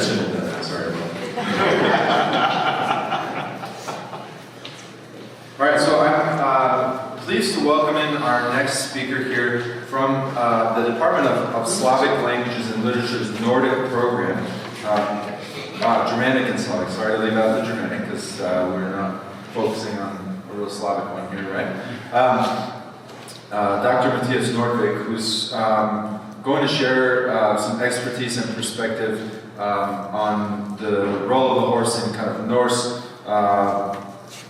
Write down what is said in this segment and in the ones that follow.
shouldn't have done that, sorry. All right, so I'm pleased to welcome in our next speaker here from the Department of Slavic Languages and Literature's Nordic program. Germanic and Slavic, sorry to leave out the Germanic because we're not focusing on a real Slavic one here, right? Dr. Mathias Nordwig, who's going to share some expertise and perspective on the role of the horse in kind of Norse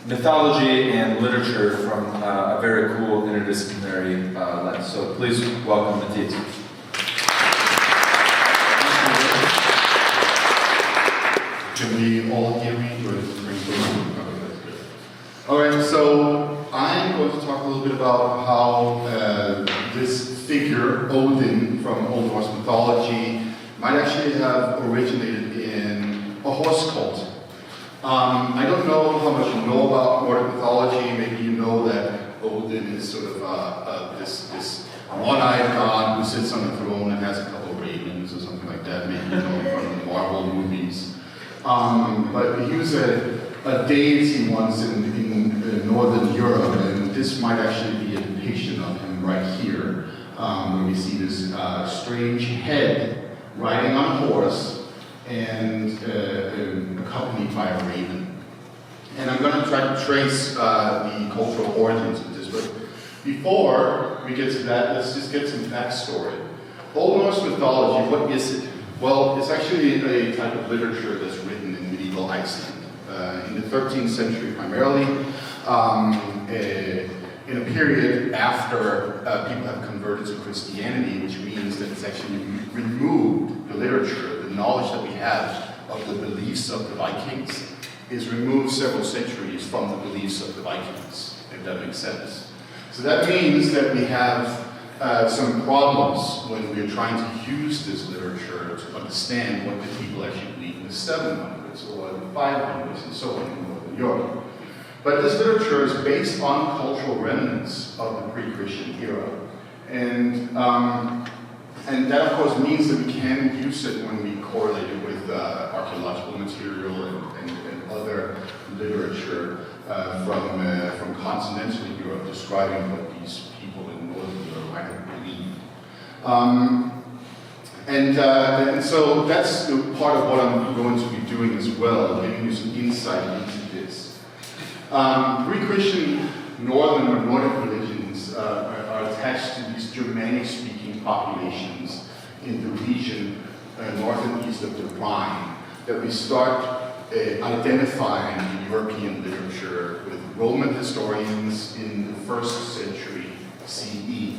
mythology and literature from a very cool interdisciplinary lens. So please welcome Mathias. Can we all hear me? Or is it Alright, so I'm going to talk a little bit about how this figure, Odin, from Old Norse mythology, might actually have originated in a horse cult. I don't know how much you know about Nordic mythology. Maybe you know that Odin is sort of this one-eyed god who sits on a throne and has a couple of ravens or something like that. Maybe you know him from the Marvel movies. But he was a deity once in Northern Europe, and this might actually be a depiction of him right here, where we see this strange head riding on a horse and accompanied by a raven. And I'm going to try to trace the cultural origins of this, but before we get to that, let's just get some backstory. Old Norse mythology, what is it? Well, it's actually a type of literature that's written in medieval Iceland. In the 13th century primarily, in a period after people have converted to Christianity, which means that it's actually removed the literature, the knowledge that we have of the beliefs of the Vikings is removed several centuries from the beliefs of the Vikings, if that makes sense. So that means that we have some problems when we're trying to use this literature to understand what the people actually believe in the 700s or the 500s and so on in Northern Europe. But this literature is based on cultural remnants of the pre-Christian era. And that, of course, means that we can use it when we correlate it with archaeological material and other literature from continental Europe describing what these people in Northern Europe might have believed. And so that's part of what I'm going to be doing as well, giving you some insight into this. Pre-Christian Northern or Nordic religions are attached to these Germanic-speaking populations in the region north and east of the Rhine that we start identifying in European literature with Roman historians in the 1st century CE.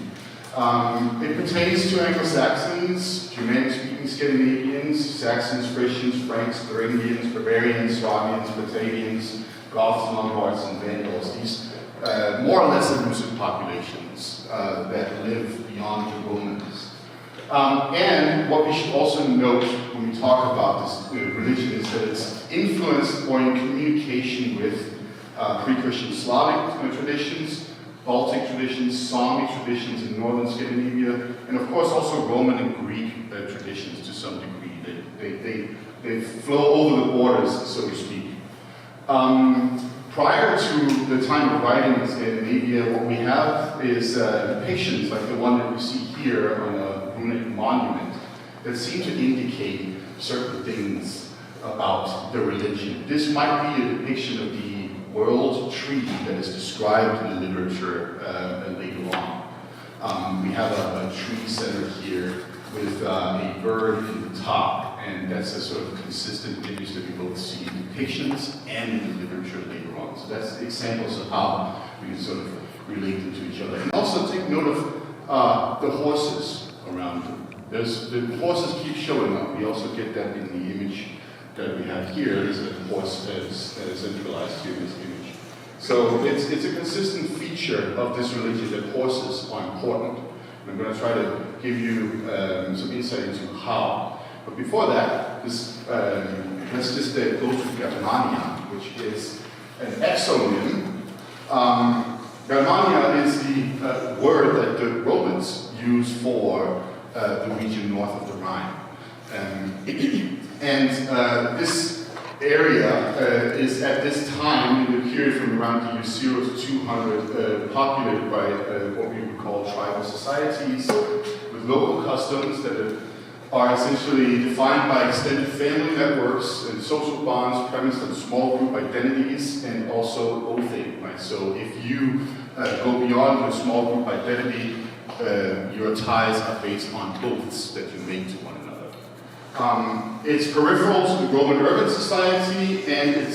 It pertains to Anglo-Saxons, Germanic-speaking Scandinavians, Saxons, Frisians, Franks, Thuringians, Bavarians, Swabians, Batavians, Goths, Lombards, and Vandals. These more or less elusive populations that live beyond the Romans. And what we should also note when we talk about this religion is that it's influenced or in communication with pre-Christian Slavic traditions, Baltic traditions, Sami traditions in northern Scandinavia, and of course also Roman and Greek traditions to some degree. They flow over the borders, so to speak. Prior to the time of writing in Scandinavia, what we have is depictions like the one that we see here on a runic monument that seem to indicate certain things about the religion. This might be a depiction of the world tree that is described in the literature later on. We have a tree center here with a bird in the top, and that's a sort of consistent image that we both see in depictions and in the literature later on. So that's examples of how we can sort of relate them to each other. And also take note of the horses around them. The horses keep showing up. We also get that in the image that we have here. There's a horse that is centralized here in this image. So it's a consistent feature of this religion that horses are important. I'm going to try to give you some insight into how. But before that, let's just go to Germania, which is an exonym. Germania is the word that the Romans used for the region north of the Rhine. And this area is at this time, in the period from around the year 0 to 200, populated by what we would call tribal societies with local customs that are essentially defined by extended family networks and social bonds premised on small group identities and also oathing. Right? So if you go beyond your small group identity, your ties are based on oaths that you make to one another. It's peripheral to the Roman urban society, and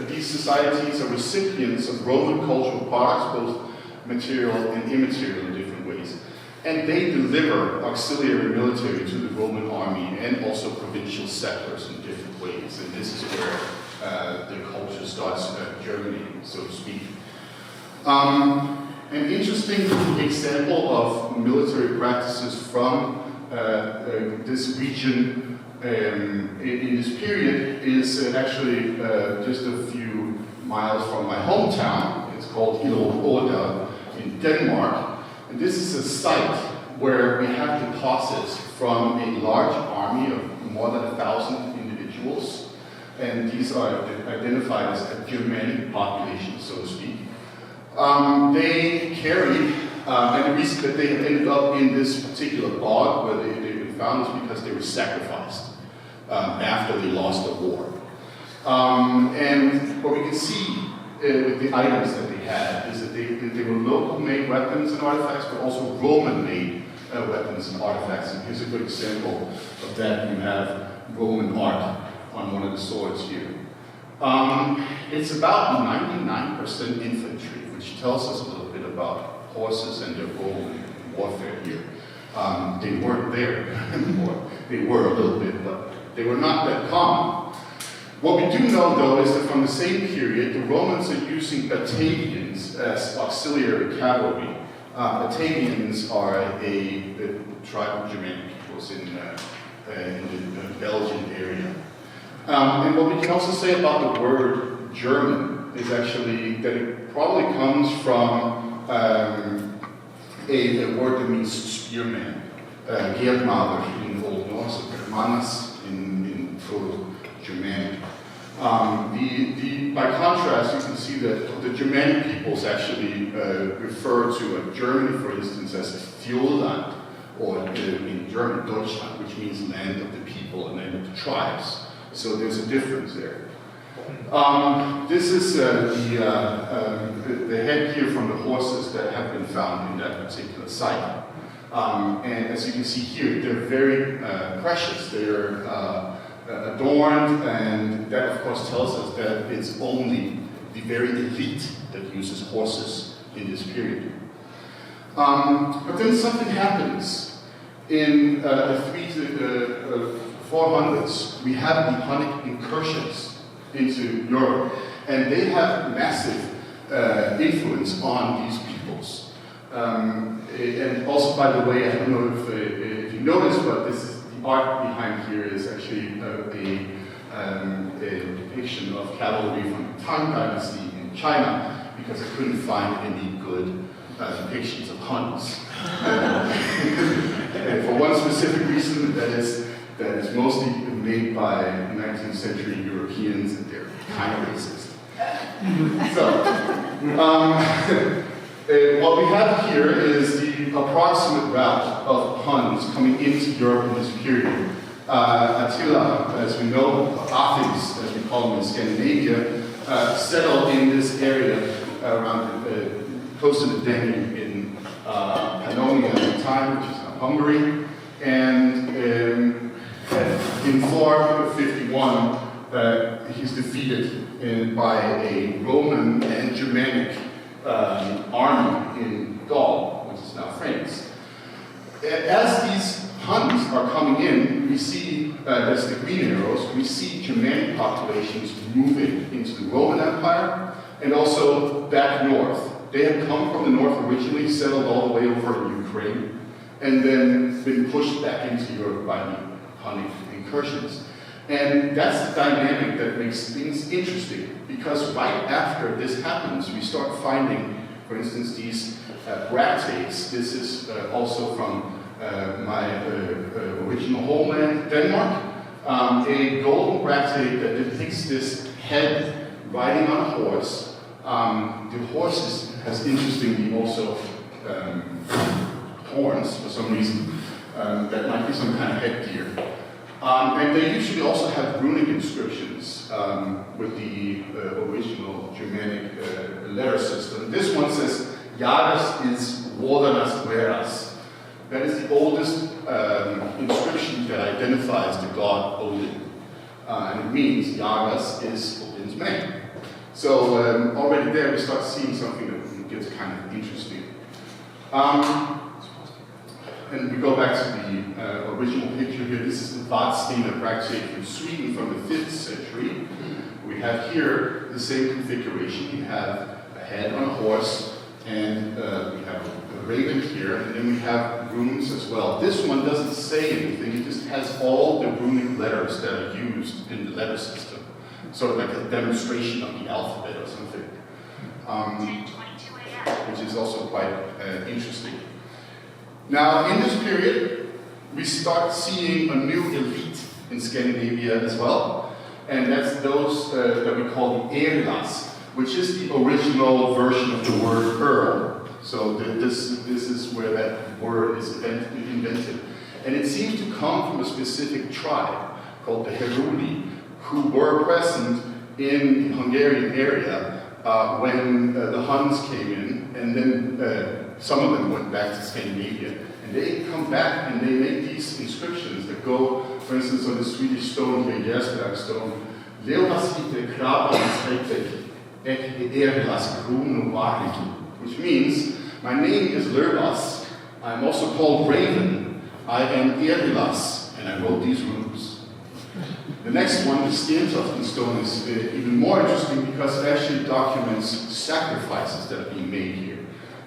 these societies are recipients of Roman cultural products, both material and immaterial in different ways. And they deliver auxiliary military to the Roman army and also provincial settlers in different ways. And this is where the culture starts germinating, so to speak. An interesting example of military practices from this region in this period is actually just a few miles from my hometown. It's called CU Boulder in Denmark. And this is a site where we have deposits from a large army of more than 1,000 individuals. And these are identified as a Germanic population, so to speak. They carried, and the reason that they have ended up in this particular bog where they've been found is because they were sacrificed after they lost the war. And what we can see with the items that they had is that they were local-made weapons and artifacts, but also Roman-made weapons and artifacts. And here's a good example of that. You have Roman art on one of the swords here. It's about 99% infantry, which tells us a little bit about horses and their role in warfare here. They weren't there anymore. They were a little bit, but they were not that common. What we do know, though, is that from the same period, the Romans are using Batavians as auxiliary cavalry. Batavians are a tribe of Germanic peoples in the Belgian area. And what we can also say about the word German is actually that it probably comes from a word that means spearman. Gerdmaður in Old Norse, Germanus in Proto-Germanic. By contrast, you can see that the Germanic peoples actually refer to Germany, for instance, as Fjordland, or in German, Deutschland, which means land of the people and land of the tribes. So there's a difference there. This is the headgear from the horses that have been found in that particular site. And as you can see here, they're very precious. They're adorned, and that of course tells us that it's only the very elite that uses horses in this period. But then something happens. In the 400s, we have the Punic incursions into Europe, and they have massive influence on these peoples. And also, by the way, I don't know if you noticed, but this is the art behind here is actually a depiction of cavalry from the Tang Dynasty in China, because I couldn't find any good depictions of Huns. And for one specific reason, that is mostly made by 19th century Europeans, and they're kind of racist. So, what we have here is the approximate route of Huns coming into Europe in this period. Attila, as we know, Athens, as we call them in Scandinavia, settled in this area around close to the Danube in Pannonia at the time, which is now Hungary. And in 451, he's defeated by a Roman and Germanic army in Gaul, which is now France. As these Huns are coming in, we see, as the green arrows, we see Germanic populations moving into the Roman Empire and also back north. They had come from the north originally, settled all the way over in Ukraine, and then been pushed back into Europe by the Punic incursions. And that's the dynamic that makes things interesting, because right after this happens, we start finding, for instance, these bracteates. This is also from my original homeland, Denmark. a golden graphic that depicts this head riding on a horse. The horse has interestingly also horns for some reason. That might be some kind of headgear. And they usually also have runic inscriptions with the original Germanic letter system. This one says, Jagas is Wardanas Veras. That is the oldest inscription that identifies the god Odin. And it means Jagas is Odin's man. So already there we start seeing something that gets kind of interesting. And we go back to the original picture here. This is the Vadstena Praktik from Sweden from the 5th century. We have here the same configuration. We have a head on a horse, and we have a raven here, and then we have runes as well. This one doesn't say anything, it just has all the runic letters that are used in the letter system. Sort of like a demonstration of the alphabet or something. 10:22 a.m. Which is also quite interesting. Now, in this period, we start seeing a new elite in Scandinavia as well, and that's those that we call the Erlas, which is the original version of the word earl. So this is where that word is invented. And it seems to come from a specific tribe called the Heruli, who were present in the Hungarian area when the Huns came in, and then some of them went back to Scandinavia. And they come back and they make these inscriptions that go, for instance, on the Swedish stone here, Gärsberg stone, Leolasite Krabans which means, my name is Lerlas, I'm also called Raven, I am Erlas, and I wrote these runes. The next one, the Stentoften stone, is even more interesting because it actually documents sacrifices that are being made here.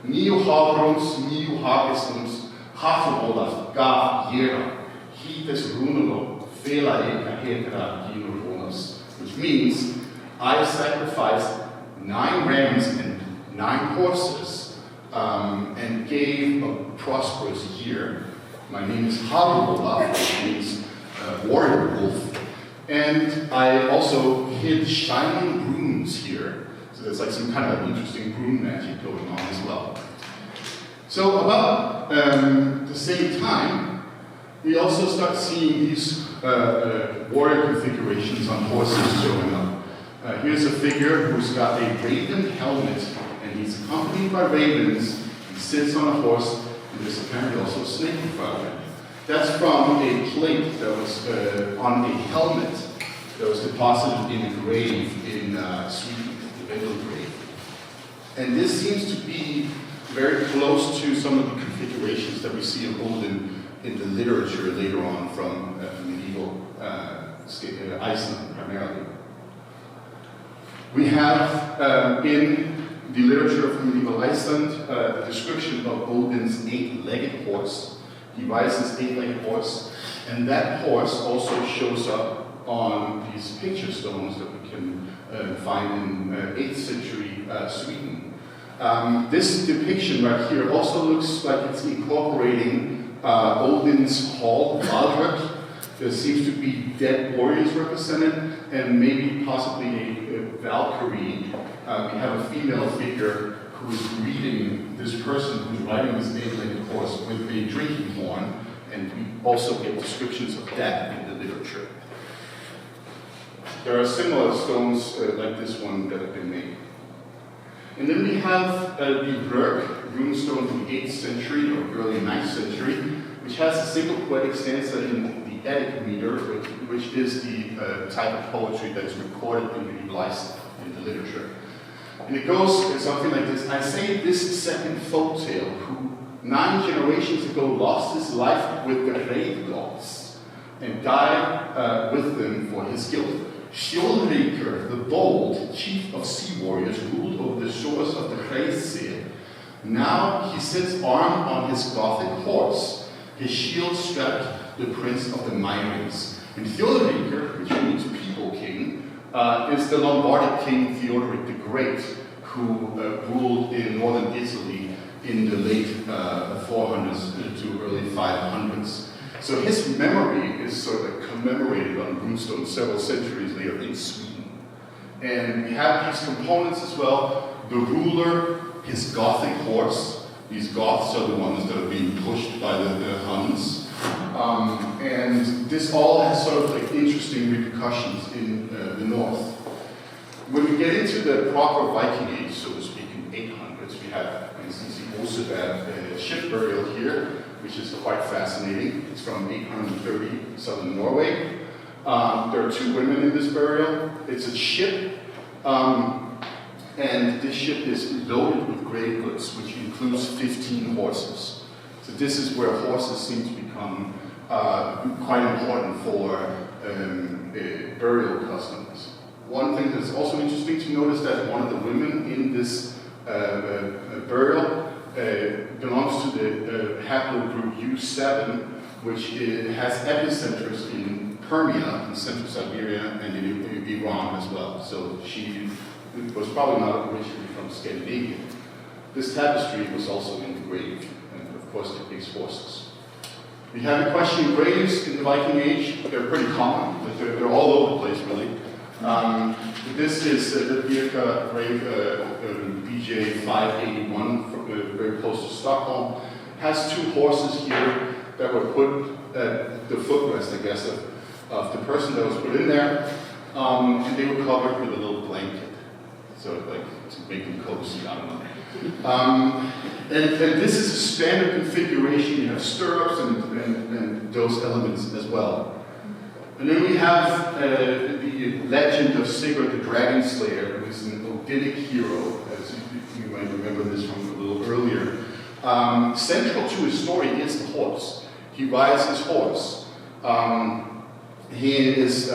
Nio Havrons, Nio Hagesons, Haferolaf, Gav, Jera, Hites Runelo, Fela Eka Hekra, Ginoronas, which means I sacrificed 9 rams and 9 horses and gave a prosperous year. My name is Haverolaf, which means warrior wolf. And I also hid shining runes here. So there's like some kind of interesting rune magic going on as well. So about the same time, we also start seeing these warrior configurations on horses showing up. Here's a figure who's got a raven helmet, and he's accompanied by ravens. He sits on a horse, and there's apparently also a snake in front of him. That's from a plate that was on a helmet that was deposited in a grave in Sweden, the Vendel grave. And this seems to be very close to some of the configurations that we see of Odin in the literature later on from medieval Iceland primarily. We have in the literature of medieval Iceland the description of Odin's 8-legged horse. He rides his 8-legged horse, and that horse also shows up on these picture stones that we can find in 8th century Sweden. This depiction right here also looks like it's incorporating Odin's hall, Valhalla. There seems to be dead warriors represented, and maybe possibly a Valkyrie. We have a female figure who is greeting this person who's riding this 8-legged horse with a drinking horn, and we also get descriptions of that in the literature. There are similar stones like this one that have been made. And then we have the Björk runestone from the 8th century or early 9th century, which has a single poetic stanza in the Eddic meter, which is the type of poetry that is recorded in medieval Iceland in the literature. And it goes something like this: I say this second folk tale, who 9 generations ago lost his life with the grave gods and died with them for his guilt. Skjoldreker, the bold chief of sea warriors, ruled over the shores of the Hreisee. Now he sits armed on his Gothic horse, his shield strapped the prince of the Myrins. And Theodoric, which means people king, is the Lombardic king Theodoric the Great, who ruled in northern Italy in the late 400s to early 500s. So his memory is sort of like commemorated on runestone several centuries later in Sweden. And we have these components as well. The ruler, his Gothic horse. These Goths are the ones that are being pushed by the Huns. And this all has sort of like interesting repercussions in the north. When we get into the proper Viking age, so to speak, in 800s, we have, for instance, the Oseberg ship burial here, which is quite fascinating. It's from 830 southern Norway. There are two women in this burial. It's a ship, and this ship is loaded with grave goods, which includes 15 horses. So this is where horses seem to become quite important for burial customs. One thing that's also interesting to notice that one of the women in this burial belongs to the haplogroup U7, which has epicenters in Permia, in central Siberia, and in Iran as well. So she was probably not originally from Scandinavia. This tapestry was also in the grave, and of course depicts horses. We have equestrian graves in the Viking Age. They're pretty common, but they're all over the place, really. This is the Birka grave, BJ 581, very close to Stockholm. Has two horses here that were put at the footrest, I guess, of the person that was put in there, and they were covered with a little blanket, so like to make them cozy. I don't know. And this is a standard configuration. You have stirrups and those elements as well. And then we have the legend of Sigurd the Dragon Slayer, who is an Odinic hero, as you might remember this from a little earlier. Central to his story is the horse. He rides his horse. His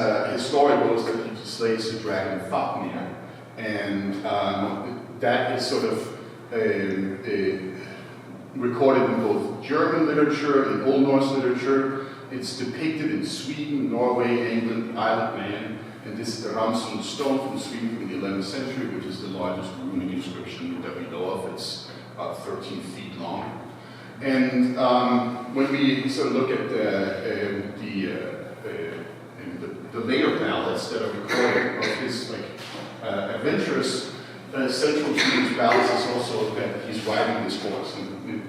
story goes that he slays the dragon Fafnir, and that is sort of recorded in both German literature and Old Norse literature. It's depicted in Sweden, Norway, England, Isle of Man, and this is the Ramsund stone from Sweden from the 11th century, which is the largest runic inscription that we know of. It's about 13 feet long. And when we sort of look at the later ballads that are recorded of his adventures, central to these ballads is also that he's riding this horse. And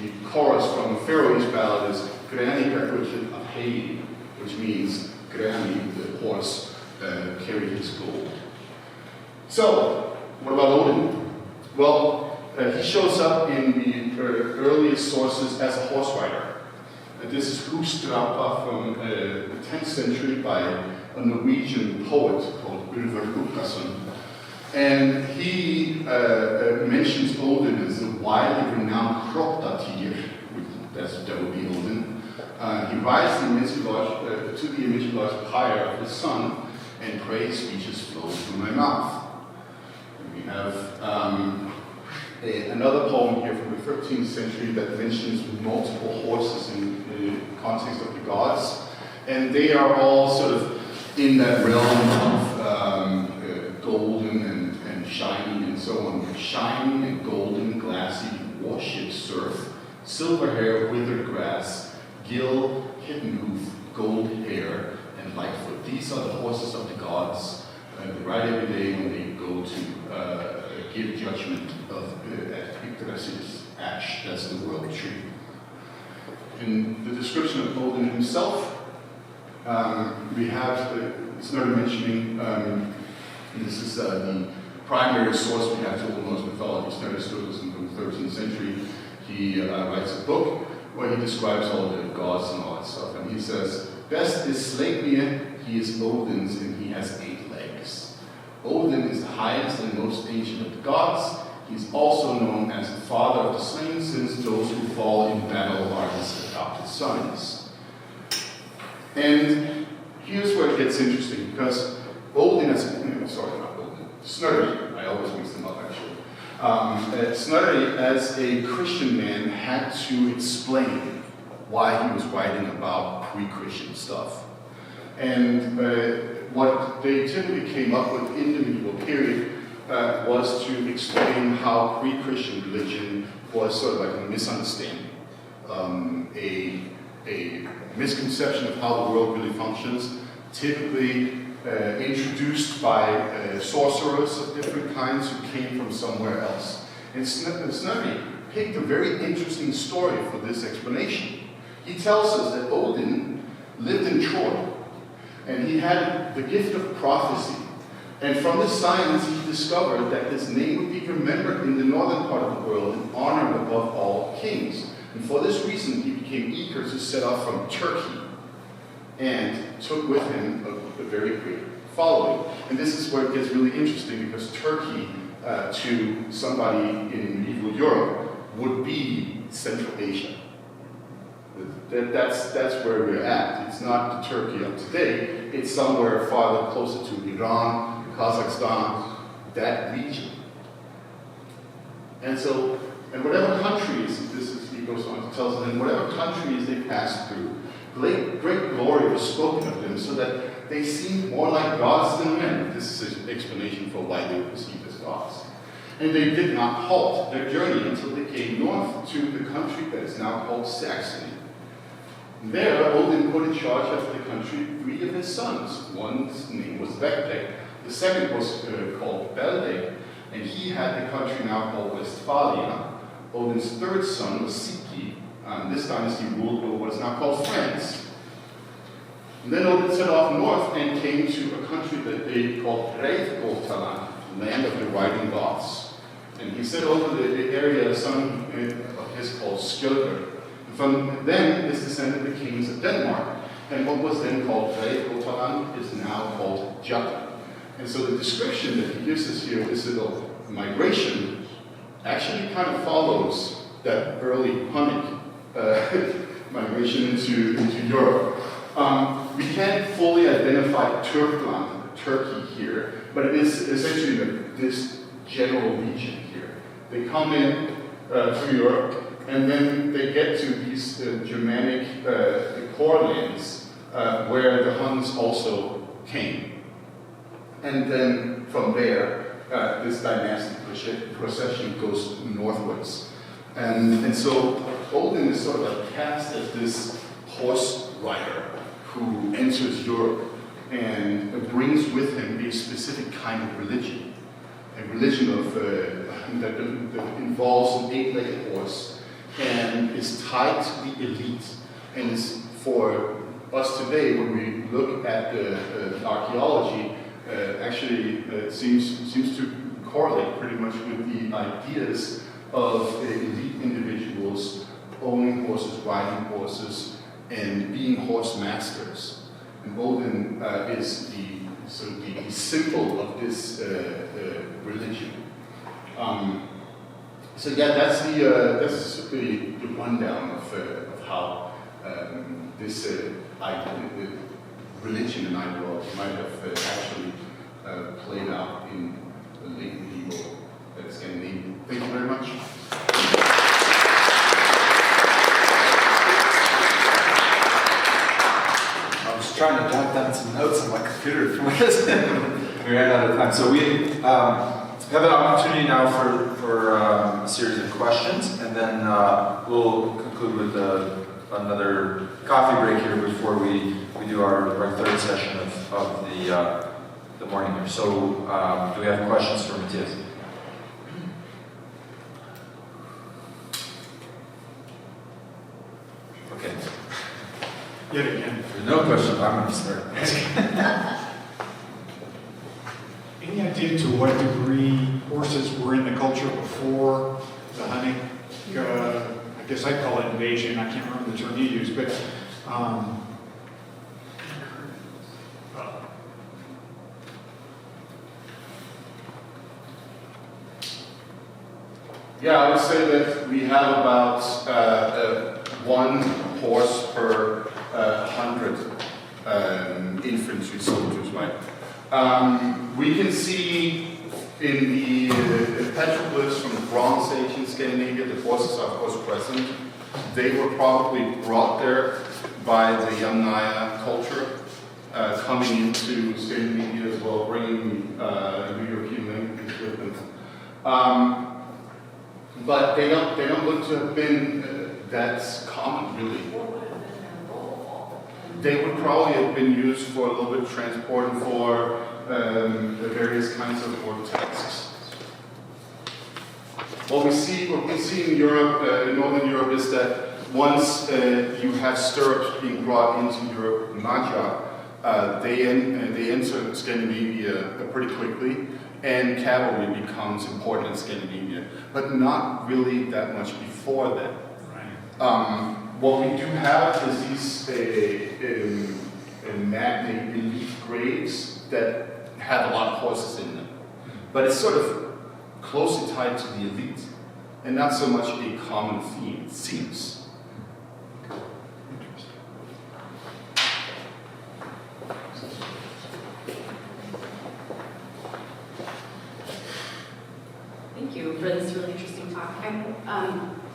the chorus from the Faroese ballad is Grani Garguchin of Hay, which means Grani, the horse, carried his gold. So, what about Odin? Well, he shows up in the earliest sources as a horse rider. This is Husdrapa from the 10th century by a Norwegian poet called Ulvar Lukason. And he mentions Odin as a widely renowned Kroppdatyr, that would be Odin. He rides to the image-lodged pyre of his son, and praise speeches flow through my mouth. And we have another poem here from the 13th century that mentions multiple horses in the context of the gods, and they are all sort of in that realm of golden and shining and so on. Shining and golden, glassy, warship surf, silver hair, withered grass, gill, hidden hoof, gold hair, and lightfoot. These are the horses of the gods. They ride every day when they go to give judgment at Yggdrasil's ash. That's the world tree. In the description of Odin himself, we have, it's not mentioning, this is the primary source we have to Old Norse mythology, Snorri from the 13th century. He writes a book where he describes all the gods and all that stuff, and he says, "Best is Sleipnir, he is Odin's, and he has 8 legs. Odin is the highest and most ancient of the gods. He is also known as the father of the slain, since those who fall in battle are his adopted sons." And here's where it gets interesting, because Odin Snorri, I always mix them up actually. Snorri, as a Christian man, had to explain why he was writing about pre-Christian stuff. And what they typically came up with in the medieval period was to explain how pre-Christian religion was sort of like a misunderstanding, a misconception of how the world really functions, typically introduced by sorcerers of different kinds who came from somewhere else. And Snorri picked a very interesting story for this explanation. He tells us that Odin lived in Troy, and he had the gift of prophecy. And from this science, he discovered that his name would be remembered in the northern part of the world and honored above all kings. And for this reason, he became eager to set off from Turkey and took with him a very great following. And this is where it gets really interesting, because Turkey, to somebody in medieval Europe, would be Central Asia. That's where we're at. It's not the Turkey of today. It's somewhere farther closer to Iran, Kazakhstan, that region. And so, and whatever countries, he goes on to tell us, and whatever countries they passed through, great glory was spoken of them, so that they seemed more like gods than men. This is an explanation for why they were perceived as gods. And they did not halt their journey until they came north to the country that is now called Saxony. There, Odin put in charge of the country 3 of his sons. One's name was Vectek, the second was called Beldek, and he had the country now called Westphalia. Odin's third son was Siki. This dynasty ruled over what is now called France. And then Odin set off north and came to a country that they called Reithgoltaland, land of the riding Goths. And he set over the area a son of his called Skjöldr. From them is descended the kings of Denmark. And what was then called Reithgoltaland is now called Jutland. And so the description that he gives us here, this little migration, actually kind of follows that early Hunnic migration into Europe. We can't fully identify Turkland, Turkey here, but it is essentially this general region here. They come in through Europe, and then they get to these Germanic core lands where the Huns also came. And then from there, this dynastic procession goes northwards. And so Odin is sort of like cast as this horse rider who enters Europe and brings with him a specific kind of religion. A religion of, that involves an 8-legged horse and is tied to the elite. And is for us today, when we look at the archaeology, actually seems to correlate pretty much with the ideas of elite individuals owning horses, riding horses, and being horse masters. And Odin is the symbol of this religion. So yeah, that's the rundown of how this religion and ideology might have actually played out in the late medieval Scandinavia. Thank you very much. I was trying to jot down some notes on my computer for this. We ran out of time. So we have an opportunity now for a series of questions, and then we'll conclude with another coffee break here before we do our third session of the morning here. So do we have questions for Mathias? Okay. Yet again. There's no questions. I'm going to start. Any idea to what degree horses were in the culture before the hunting? I guess I'd call it invasion. I can't remember the term you used, but Yeah, I would say that we have about 1 horse per 100 infantry soldiers, right? We can see in the petroglyphs from the Bronze Age in Scandinavia, the horses are of course present. They were probably brought there by the Yamnaya culture, coming into Scandinavia as well, bringing European languages with them. But they don't look to have been that common, really. They would probably have been used for a little bit of transport and for the various kinds of work tasks. What we see in Europe, in Northern Europe, is that once you have stirrups being brought into Europe, Magyar, they enter Scandinavia pretty quickly, and cavalry becomes important in Scandinavia, but not really that much before that. Right. What we do have is these magnate elite grades that have a lot of horses in them, but it's sort of closely tied to the elite, and not so much a common theme, it seems. Thank you for this really interesting talk.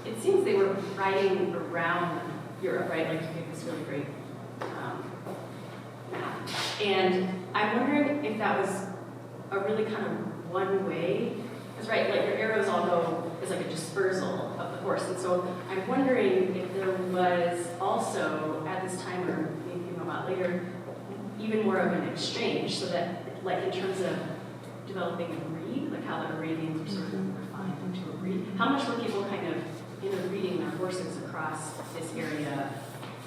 It seems they were riding around Europe, right? Like you gave this really great map. And I'm wondering if that was a really kind of one way. Because right, like your arrows all go is like a dispersal of the horse. And so I'm wondering if there was also at this time, or maybe a lot later, even more of an exchange, so that like in terms of developing a breed, like how the Arabians were sort of refined into a breed. How much were people kind of interbreeding their horses across this area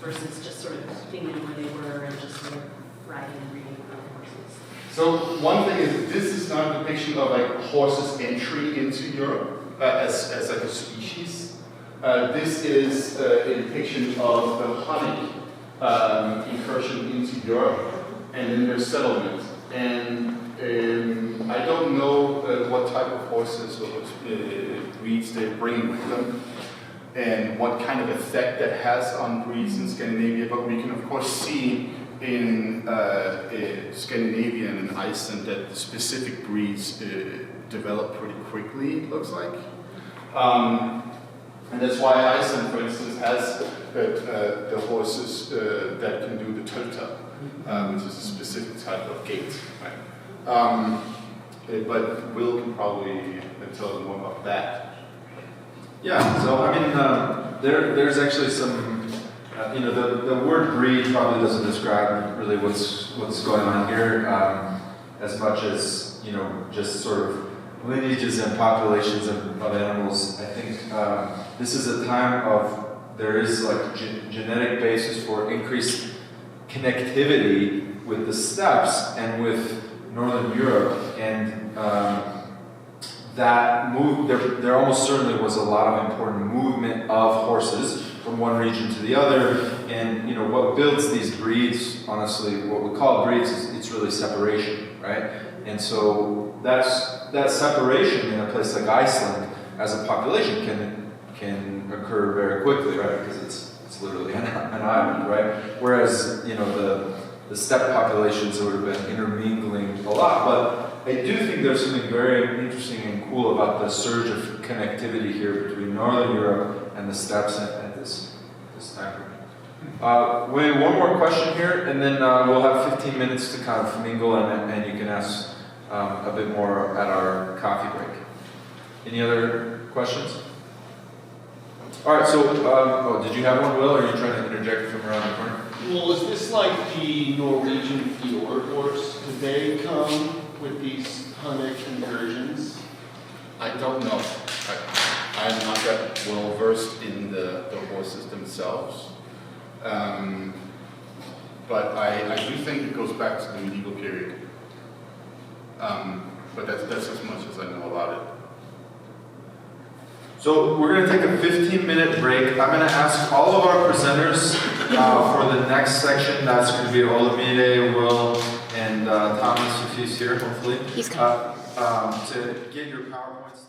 versus just sort of keeping them where they were and just sort of riding and breeding their own horses? So one thing is, this is not a depiction of like horses' entry into Europe as like a species. This is a depiction of the Hunnic incursion into Europe and then their settlement. And I don't know what type of horses or what breeds they're bringing with them and what kind of effect that has on breeds in Scandinavia, but we can of course see in Scandinavia and in Iceland that specific breeds develop pretty quickly, it looks like. And that's why Iceland, for instance, has the horses that can do the turta, which is a specific type of gait. Right? But Will can probably tell us more about that. Yeah, so I mean, there's actually some, the word breed probably doesn't describe really what's going on here as much as, just sort of lineages and populations of animals. I think this is a time of, there is like genetic basis for increased connectivity with the steppes and with Northern Europe, and that move, there almost certainly was a lot of important movement of horses from one region to the other, and what builds these breeds, honestly, what we call breeds, it's really separation, right? And so that separation in a place like Iceland as a population can occur very quickly, right? Because it's literally an island, right? Whereas the steppe populations would have been intermingling a lot, but I do think there's something very interesting and cool about the surge of connectivity here between Northern Europe and the steppes at this time. We have one more question here, and then we'll have 15 minutes to kind of mingle, and you can ask a bit more at our coffee break. Any other questions? All right, so did you have one, Will, or are you trying to interject from around the corner? Well, is this like the Norwegian fjord horse? Do they come with these Hunnic incursions? I don't know. I'm not that well versed in the horses themselves. But I do think it goes back to the medieval period. But that's as much as I know about it. So we're going to take a 15-minute break. I'm going to ask all of our presenters for the next section. That's going to be Olumide, Will, and Thomas, if he's here, hopefully. He's coming. To get your PowerPoints.